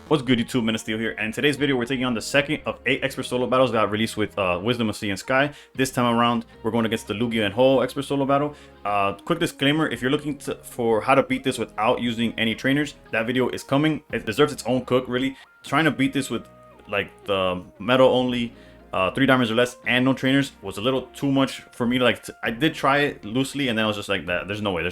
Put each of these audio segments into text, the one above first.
What's good, YouTube? Steel here, and in today's video we're taking on the second of 8 expert solo battles that got released with Wisdom of Sea and Sky. This time around we're going against the Lugia and Ho expert solo battle. Quick disclaimer, if you're looking for how to beat this without using any trainers, that video is coming. It deserves its own cook, really. Trying to beat this with like the metal only 3 diamonds or less and no trainers was a little too much for me. I did try it loosely and then I was just like, that there's no way,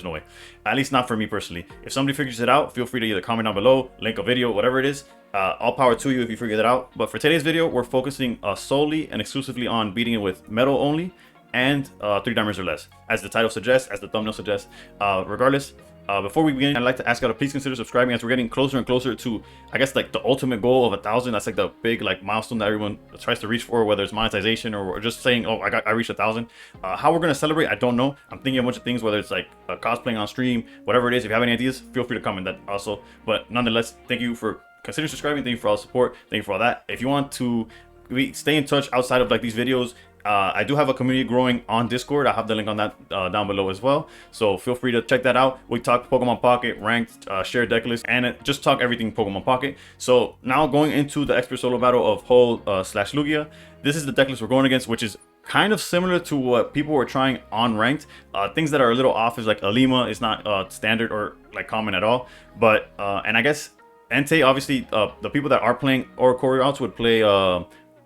at least not for me personally. If somebody figures it out, feel free to either comment down below, link a video, whatever it is. All power to you if you figure that out. But for today's video, we're focusing solely and exclusively on beating it with metal only and 3 diamonds or less, as the title suggests, as the thumbnail suggests. Regardless, before we begin, I'd like to ask y'all to please consider subscribing, as we're getting closer and closer to, I guess, like the ultimate goal of 1,000. That's like the big milestone that everyone tries to reach for, whether it's monetization or just saying, oh, I reached 1,000. How we're gonna celebrate, I don't know. I'm thinking a bunch of things, whether it's like cosplaying on stream, whatever it is. If you have any ideas, feel free to comment that also. But nonetheless, thank you for considering subscribing. Thank you for all the support. Thank you for all that. If you want to stay in touch outside of like these videos, I do have a community growing on Discord. I have the link on that down below as well, so feel free to check that out. We talk Pokemon Pocket, ranked, share deck list, and just talk everything Pokemon Pocket. So now going into the expert solo battle of Ho slash Lugia, this is the deck list we're going against, which is kind of similar to what people were trying on ranked. Things that are a little off is like Alima is not standard or like common at all, but and I guess Entei, obviously the people that are playing Oricorio outs would play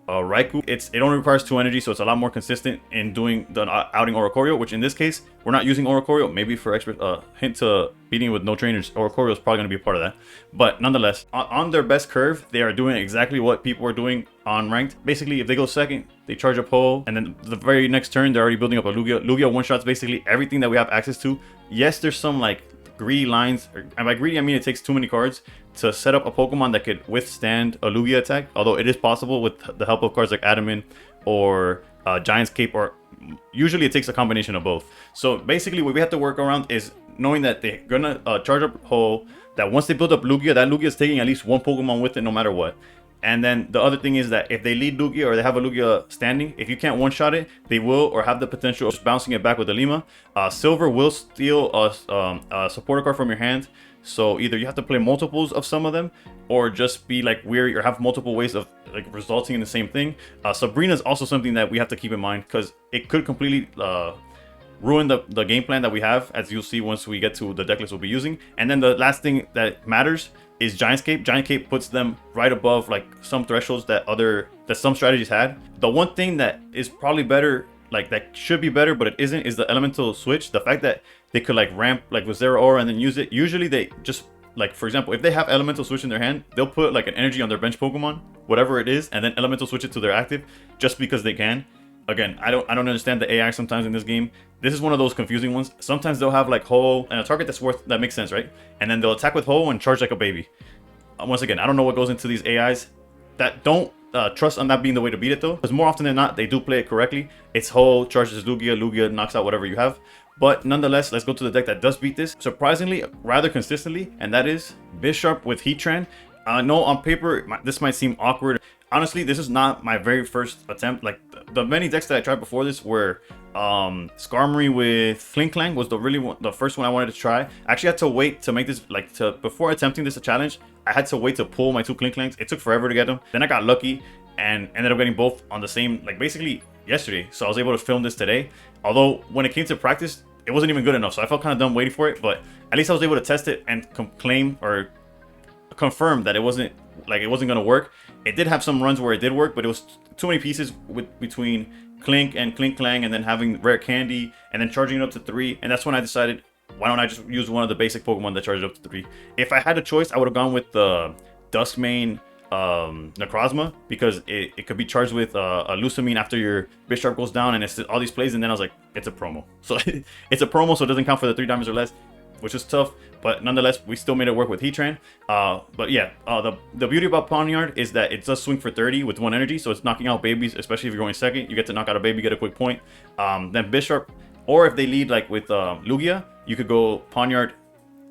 Raikou. It only requires 2 energy, so it's a lot more consistent in doing the outing Oricorio, which in this case we're not using Oricorio. Maybe for extra hint to beating with no trainers, Oricorio is probably going to be a part of that. But nonetheless, on their best curve, they are doing exactly what people are doing on ranked. Basically, if they go second, they charge up Ho, and then the very next turn they're already building up a Lugia. Lugia one shots basically everything that we have access to. Yes, there's some like greedy lines, and by greedy I mean it takes too many cards to set up a Pokemon that could withstand a Lugia attack, although it is possible with the help of cards like Adamant or Giant's Cape, or usually it takes a combination of both. So basically what we have to work around is knowing that they're gonna charge up Ho, that once they build up Lugia, that Lugia is taking at least 1 Pokemon with it no matter what. And then the other thing is that if they lead Lugia or they have a Lugia standing, if you can't one-shot it, they will or have the potential of just bouncing it back with the Lima. Silver will steal a supporter card from your hand, so either you have to play multiples of some of them or just be like weary or have multiple ways of like resulting in the same thing. Sabrina is also something that we have to keep in mind, because it could completely ruin the game plan that we have, as you'll see once we get to the deck list we'll be using. And then the last thing that matters is Giant's Cape. Giant Cape puts them right above like some thresholds that some strategies had. The one thing that is probably better, like that should be better but it isn't, is the elemental switch. The fact that they could like ramp like with Zero Aura and then use it. Usually they just, like, for example, if they have elemental switch in their hand, they'll put like an energy on their bench Pokemon, whatever it is, and then elemental switch it to their active just because they can. Again, I don't understand the AI sometimes in this game. This is one of those confusing ones. Sometimes they'll have like Ho and a target that makes sense, right? And then they'll attack with Ho and charge like a baby. Once again, I don't know what goes into these AIs. That don't trust on that being the way to beat it though, because more often than not, they do play it correctly. It's Ho charges Lugia, Lugia knocks out whatever you have. But nonetheless, let's go to the deck that does beat this, surprisingly, rather consistently, and that is Bisharp with Heatran. No, on paper, this might seem awkward. Honestly, this is not my very first attempt. Like the many decks that I tried before this were Skarmory with Clink Clang was the first one I wanted to try. I actually had to wait to make this, before attempting this a challenge, I had to wait to pull my 2 Clink Clangs. It took forever to get them. Then I got lucky and ended up getting both on the same, like basically yesterday. So I was able to film this today. Although when it came to practice, it wasn't even good enough. So I felt kind of dumb waiting for it, but at least I was able to test it and claim or confirm that it wasn't gonna work. It did have some runs where it did work, but it was too many pieces between Clink and Clink Clang, and then having Rare Candy and then charging it up to 3. And that's when I decided, why don't I just use one of the basic Pokemon that charges up to 3. If I had a choice, I would have gone with the Duskmane Necrozma, because it could be charged with a Lusamine after your Bisharp goes down, and it's all these plays. And then I was like, it's a promo, so it's a promo, so it doesn't count for the 3 diamonds or less, which is tough. But nonetheless, we still made it work with Heatran. But yeah, the beauty about Pawniard is that it does swing for 30 with 1 energy, so it's knocking out babies. Especially if you're going second, you get to knock out a baby, get a quick point. Then Bisharp, or if they lead like with Lugia, you could go Pawniard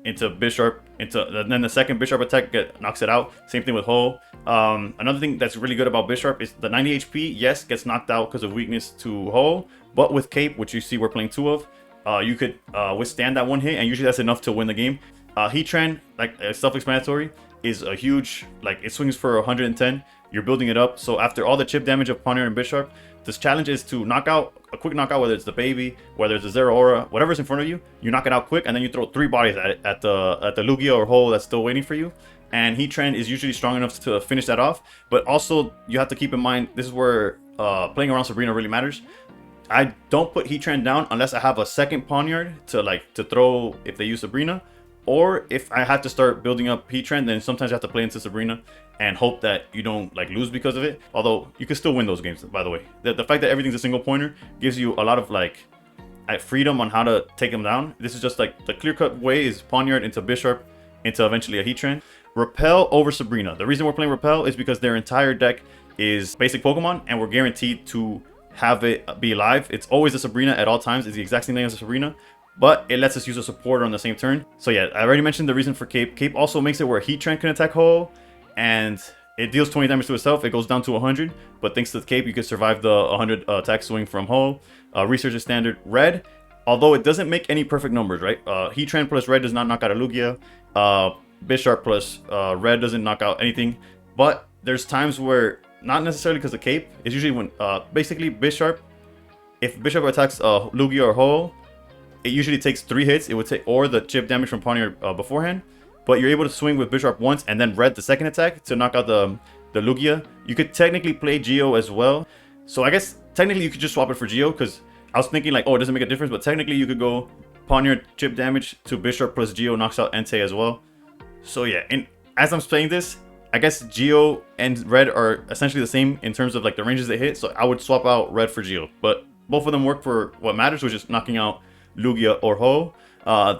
into Bisharp, then the second Bisharp attack knocks it out. Same thing with Ho. Another thing that's really good about Bisharp is the 90 HP, yes, gets knocked out because of weakness to Ho, but with Cape, which you see we're playing 2 of, you could withstand that 1 hit, and usually that's enough to win the game. Heatran, like self-explanatory, is a huge, like it swings for 110. You're building it up. So after all the chip damage of Pawniard and Bisharp, this challenge is to knock out a quick knockout, whether it's the baby, whether it's the Zero Aura, whatever's in front of you. You knock it out quick, and then you throw 3 bodies at it, at the Lugia or hole that's still waiting for you. And Heatran is usually strong enough to finish that off. But also you have to keep in mind, this is where playing around Sabrina really matters. I don't put Heatran down unless I have a second Pawniard to throw if they use Sabrina. Or if I had to start building up Heatran, then sometimes I have to play into Sabrina and hope that you don't like lose because of it. Although you can still win those games, by the way. The fact that everything's a single pointer gives you a lot of like freedom on how to take them down. This is just like the clear-cut way is Pawniard into Bisharp into eventually a Heatran. Repel over Sabrina. The reason we're playing Repel is because their entire deck is basic Pokemon and we're guaranteed to have it be live. It's always a Sabrina at all times. It's the exact same thing as a Sabrina, but it lets us use a supporter on the same turn. So yeah, I already mentioned the reason for Cape. Cape also makes it where Heatran can attack Ho, and it deals 20 damage to itself. It goes down to 100, but thanks to the Cape, you can survive the 100 attack swing from Ho. Research is standard. Red, although it doesn't make any perfect numbers, right? Heatran plus Red does not knock out a Lugia. Bisharp plus Red doesn't knock out anything, but there's times where, not necessarily because of Cape, it's usually when basically Bisharp, if Bisharp attacks Lugia or Ho, it usually takes 3 hits. It would take, or the chip damage from Pawniard beforehand, but you're able to swing with Bisharp once and then Red the second attack to knock out the Lugia. You could technically play Geo as well, so I guess technically you could just swap it for Geo, because I was thinking like, oh, it doesn't make a difference, but technically you could go Pawniard chip damage to Bisharp plus Geo knocks out Entei as well. So yeah, and as I'm saying this, I guess Geo and Red are essentially the same in terms of like the ranges they hit, so I would swap out Red for Geo, but both of them work for what matters, which is knocking out Lugia or Ho.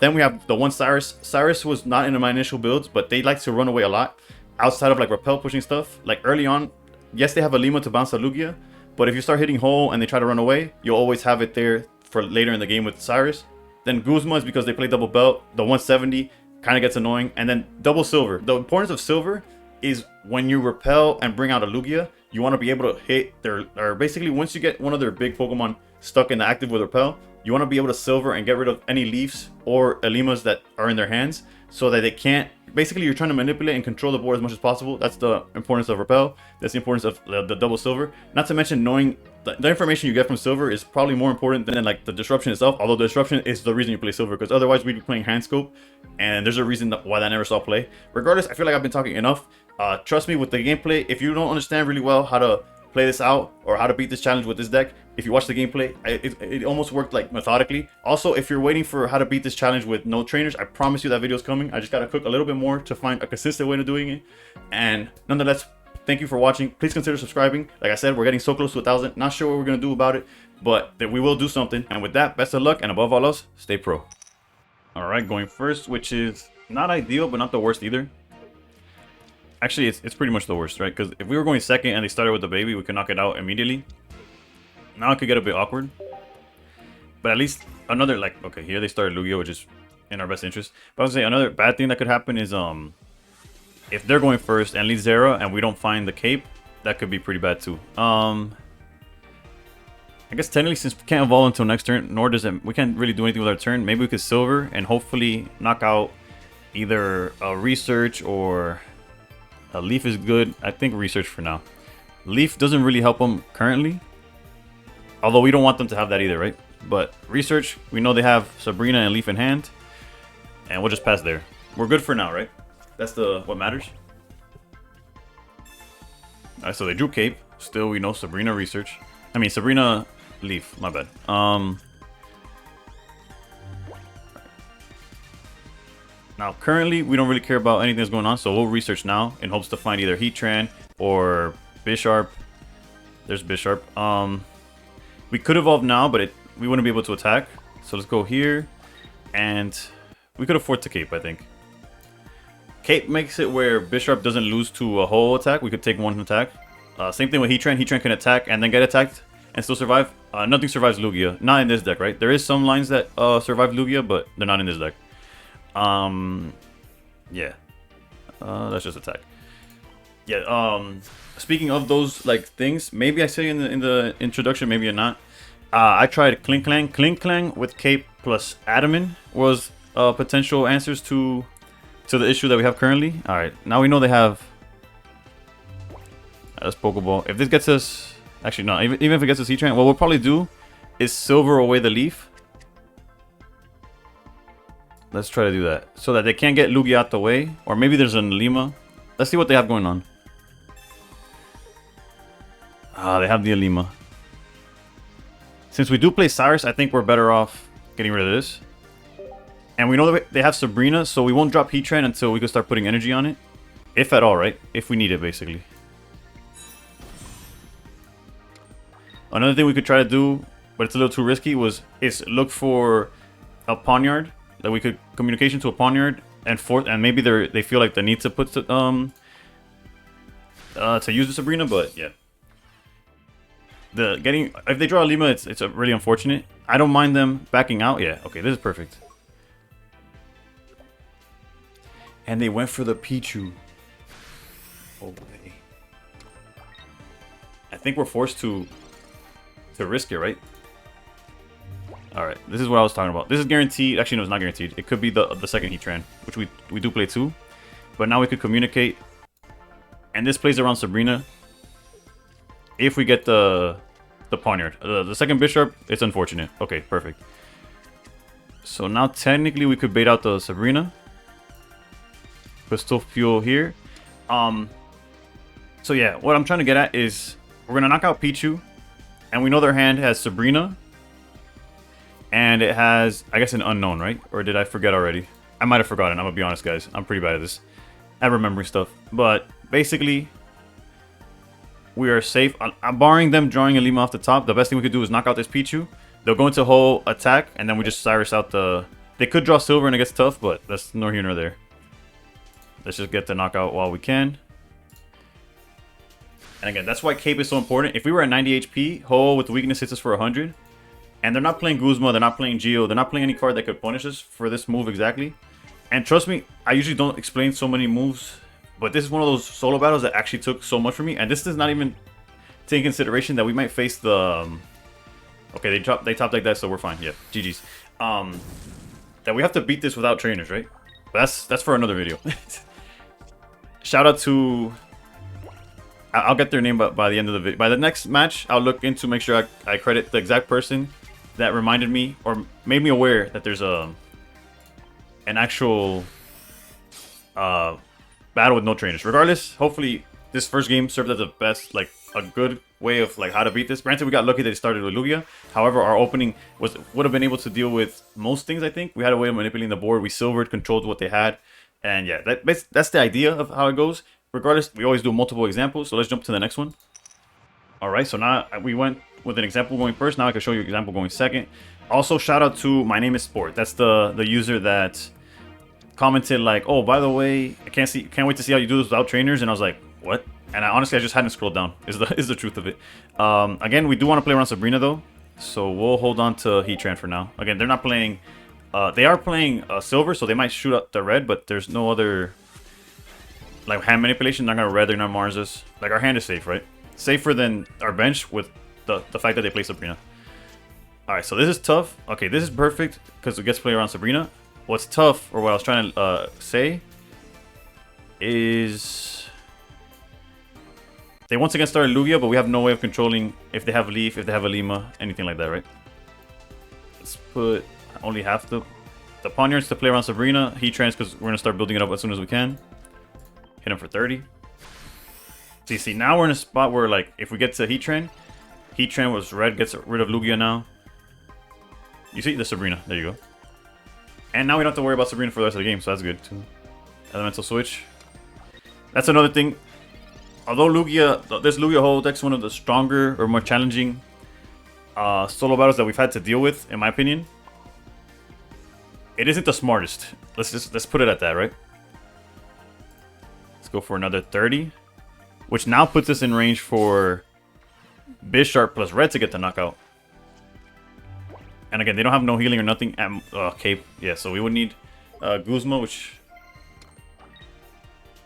Then we have the one Cyrus. Cyrus was not in my initial builds, but they like to run away a lot outside of like Repel pushing stuff. Like early on, yes, they have a Lima to bounce a Lugia, but if you start hitting Ho and they try to run away, you'll always have it there for later in the game with Cyrus. Then Guzma is because they play double belt. The 170 kind of gets annoying. And then double Silver. The importance of Silver is when you Repel and bring out a Lugia, you want to be able to hit their, or basically once you get one of their big Pokemon stuck in the active with Repel, you want to be able to Silver and get rid of any Leafs or Elimas that are in their hands so that they can't, basically you're trying to manipulate and control the board as much as possible. That's the importance of Repel. That's the importance of the double Silver. Not to mention knowing the information you get from Silver is probably more important than like the disruption itself, although the disruption is the reason you play Silver, because otherwise we'd be playing Hand Scope, and there's a reason why that never saw play. Regardless, I feel like I've been talking enough. Trust me with the gameplay, if you don't understand really well how to play this out or how to beat this challenge with this deck, if you watch the gameplay, it almost worked like methodically. Also, if you're waiting for how to beat this challenge with no trainers, I promise you that video is coming. I just gotta cook a little bit more to find a consistent way of doing it. And nonetheless, thank you for watching. Please consider subscribing. Like I said, we're getting so close to 1,000. Not sure what we're gonna do about it, but that we will do something. And with that, best of luck, and above all else, stay pro. All right, going first, which is not ideal, but not the worst either. Actually, it's pretty much the worst, right? Because if we were going second and they started with the baby, we could knock it out immediately. Now it could get a bit awkward. But at least another, like, okay, here they started Lugia, which is in our best interest. But I was saying another bad thing that could happen is if they're going first and lead Zera and we don't find the Cape, that could be pretty bad too. I guess technically, since we can't evolve until next turn, nor does it, we can't really do anything with our turn. Maybe we could Silver and hopefully knock out either a Research or a Leaf is good. I think Research for now. Leaf doesn't really help them currently, although we don't want them to have that either, right? But Research, we know they have Sabrina and Leaf in hand, and we'll just pass there. We're good for now, right? That's what matters. Alright, so they drew Cape. Still, we know Sabrina Research. I mean, Sabrina Leaf. My bad. Now, currently, we don't really care about anything that's going on, so we'll Research now in hopes to find either Heatran or Bisharp. There's Bisharp. We could evolve now, but we wouldn't be able to attack. So let's go here, and we could afford to Cape, I think. Cape makes it where Bisharp doesn't lose to a whole attack. We could take one attack. Same thing with Heatran. Heatran can attack and then get attacked and still survive. Nothing survives Lugia. Not in this deck, right? There is some lines that survive Lugia, but they're not in this deck. Yeah. Let's just attack. Yeah. Speaking of those like things, maybe I say in the introduction, maybe not. I tried Kling Klang with Cape plus Adaman was potential answers to to the issue that we have currently. All right, now we know they have this Pokeball. If this gets us, actually no, even if it gets us Heatran, what we'll probably do is silver away the leaf. Let's try to do that so that they can't get Lugia out the way, or maybe there's an Lima. Let's see what they have going on. Ah, they have the Alima. Since we do play Cyrus, I think we're better off getting rid of this. And we know that they have Sabrina, so we won't drop Heatran until we can start putting energy on it. If at all, right? If we need it, basically. Another thing we could try to do, but it's a little too risky, is look for a Pawniard. That we could communication to a Pawniard and maybe they feel like they need to put to use the Sabrina, but yeah. If they draw a Lima, it's really unfortunate. I don't mind them backing out. Yeah, okay, this is perfect. And they went for the Pichu. Okay. I think we're forced to risk it, right? Alright, this is what I was talking about. This is guaranteed. Actually, no, it's not guaranteed. It could be the second Heatran, which we do play too. But now we could communicate. And this plays around Sabrina. If we get the Pawniard. The second Bisharp, it's unfortunate. Okay, perfect. So now technically we could bait out the Sabrina. Crystal Fuel here. So yeah, what I'm trying to get at is we're going to knock out Pichu. And we know their hand has Sabrina. And it has, I guess, an unknown, right? Or did I forget already? I might have forgotten. I'm going to be honest, guys. I'm pretty bad at this. At remembering stuff. But basically, we are safe. I'm barring them drawing a Lima off the top. The best thing we could do is knock out this Pichu. They'll go into whole attack. And then we just Cyrus out the... They could draw silver and it gets tough. But that's nor here nor there. Let's just get the knockout while we can. And again, that's why Cape is so important. If we were at 90 HP, Ho with the weakness hits us for 100. And they're not playing Guzma, they're not playing Geo, they're not playing any card that could punish us for this move exactly. And trust me, I usually don't explain so many moves, but this is one of those solo battles that actually took so much for me. And this does not even take into consideration that we might face the... Okay, they top like that, so we're fine. Yeah, GG's. That we have to beat this without trainers, right? But that's for another video. Shout out to... I'll get their name by the end of the video. By the next match, I'll look into make sure I credit the exact person that reminded me or made me aware that there's an actual battle with no trainers. Regardless, hopefully this first game served as the best, like a good way of like how to beat this. Granted, we got lucky that it started with Lugia. However, our opening would have been able to deal with most things. I think we had a way of manipulating the board. We silvered, controlled what they had, and yeah, that's the idea of how it goes. Regardless, we always do multiple examples, so let's jump to the next one. Alright, so now we went with an example going first. Now I can show you an example going second. Also, shout out to My Name is Sport. That's the user that commented like, oh, by the way, I can't wait to see how you do this without trainers. And I was like, what? And honestly, I just hadn't scrolled down, is the truth of it. Again, we do want to play around Sabrina though, so we'll hold on to Heatran for now. Again, they're not playing, they are playing silver, so they might shoot up the red, but there's no other like hand manipulation. They're not gonna red, they're not Mars us. Like, our hand is safe, right? Safer than our bench with the fact that they play Sabrina. Alright, so this is tough. Okay, this is perfect because it gets to play around Sabrina. What's tough, or what I was trying to say, is they once again started Lugia, but we have no way of controlling if they have Leaf, if they have a Lima, anything like that, right? Let's put only half the Pawniards to play around Sabrina. Heatrans, because we're going to start building it up as soon as we can. Hit him for 30. So you see, now we're in a spot where, like, if we get to Heatran was red, gets rid of Lugia now. You see the Sabrina, there you go. And now we don't have to worry about Sabrina for the rest of the game, so that's good too. Elemental switch. That's another thing. Although this Lugia whole deck's one of the stronger or more challenging solo battles that we've had to deal with, in my opinion, it isn't the smartest. Let's put it at that, right? Let's go for another 30, which now puts us in range for Bisharp plus red to get the knockout. And again, they don't have no healing or nothing. Cape. Yeah, so we would need Guzma, which...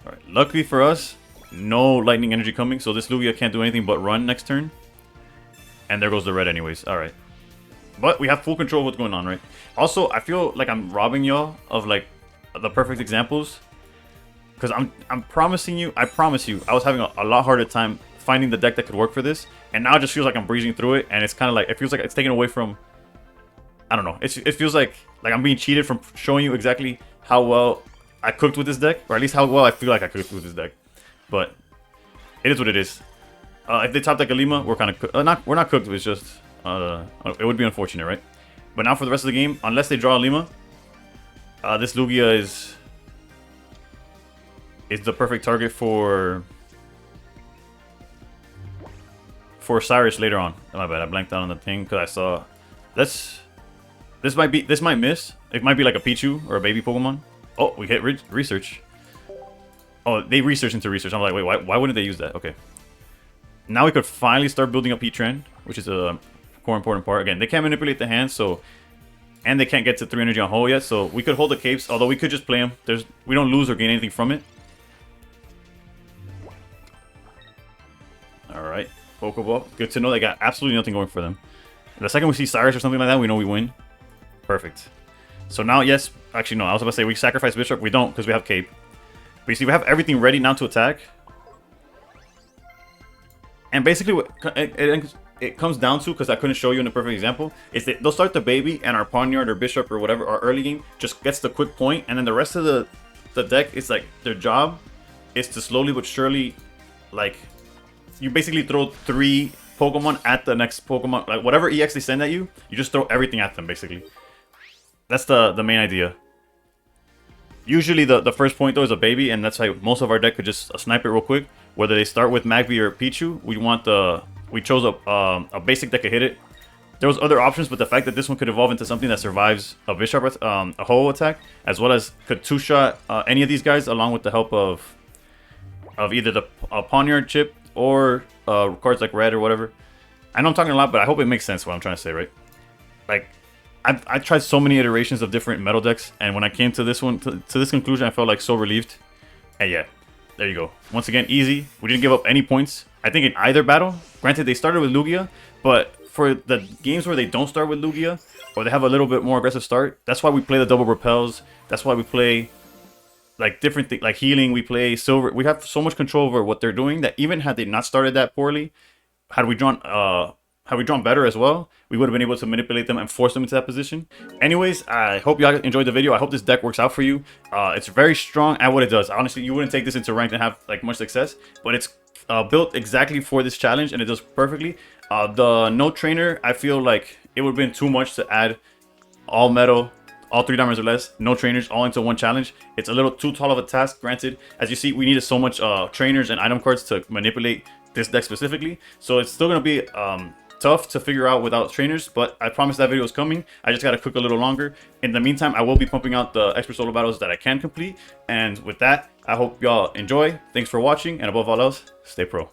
Alright, luckily for us, no lightning energy coming, so this Lugia can't do anything but run next turn. And there goes the red anyways. Alright. But we have full control of what's going on, right? Also, I feel like I'm robbing y'all of, like, the perfect examples. because I'm promising you, I promise you, I was having a lot harder time finding the deck that could work for this, and now it just feels like I'm breezing through it, and it's kind of like, it feels like it's taken away from, I don't know, it feels like I'm being cheated from showing you exactly how well I cooked with this deck, or at least how well I feel like I cooked with this deck. But it is what it is. If they top deck a Lima, we're kind of we're not cooked. It's just it would be unfortunate, right? But now for the rest of the game, unless they draw a Lima, this Lugia is the perfect target for Cyrus later on. Oh, my bad, I blanked out on the thing because I saw this might miss. It might be like a Pichu or a baby Pokemon. Oh, we hit research. Oh, they researched into research. I'm like, wait, why wouldn't they use that? Okay. Now we could finally start building up Heatran, which is a core important part. Again, they can't manipulate the hand, so, and they can't get to 3 energy on Ho yet, so we could hold the capes, although we could just play them. We don't lose or gain anything from it. Alright, Pokeball. Good to know they got absolutely nothing going for them. The second we see Cyrus or something like that, we know we win. Perfect. So now, yes, actually no, I was about to say we sacrifice Bisharp. We don't, because we have Cape. But you see, we have everything ready now to attack. And basically, what it comes down to, because I couldn't show you in a perfect example, is that they'll start the baby, and our Pawniard or Bisharp or whatever, our early game, just gets the quick point, and then the rest of the deck, is like, their job is to slowly but surely, like, you basically throw 3 Pokemon at the next Pokemon, like, whatever EX they send at you, you just throw everything at them, basically. That's the main idea. Usually the first point though is a baby, and that's how most of our deck could just snipe it real quick. Whether they start with Magby or Pichu, we chose a basic that could hit it. There was other options, but the fact that this one could evolve into something that survives a Bisharp, a Ho attack, as well as could 2-shot any of these guys, along with the help of either the Pawniard chip or cards like Red or whatever. I know I'm talking a lot, but I hope it makes sense what I'm trying to say, right? Like, I tried so many iterations of different metal decks, and when I came to this one, to this conclusion, I felt like so relieved. And yeah, there you go. Once again, easy. We didn't give up any points, I think, in either battle. Granted, they started with Lugia, but for the games where they don't start with Lugia, or they have a little bit more aggressive start, that's why we play the double repels. That's why we play like different things, like healing. We play silver. We have so much control over what they're doing that even had they not started that poorly, had we drawn better as well, we would have been able to manipulate them and force them into that position. Anyways, I hope y'all enjoyed the video. I hope this deck works out for you. It's very strong at what it does. Honestly, you wouldn't take this into ranked and have like much success, but it's built exactly for this challenge, and it does perfectly. The no trainer, I feel like it would have been too much to add all metal, all 3 diamonds or less, no trainers, all into one challenge. It's a little too tall of a task. Granted, as you see, we needed so much trainers and item cards to manipulate this deck specifically, so it's still gonna be tough to figure out without trainers, but I promise that video is coming. I just gotta cook a little longer. In the meantime, I will be pumping out the expert solo battles that I can complete, and with that, I hope y'all enjoy. Thanks for watching, and above all else, stay pro.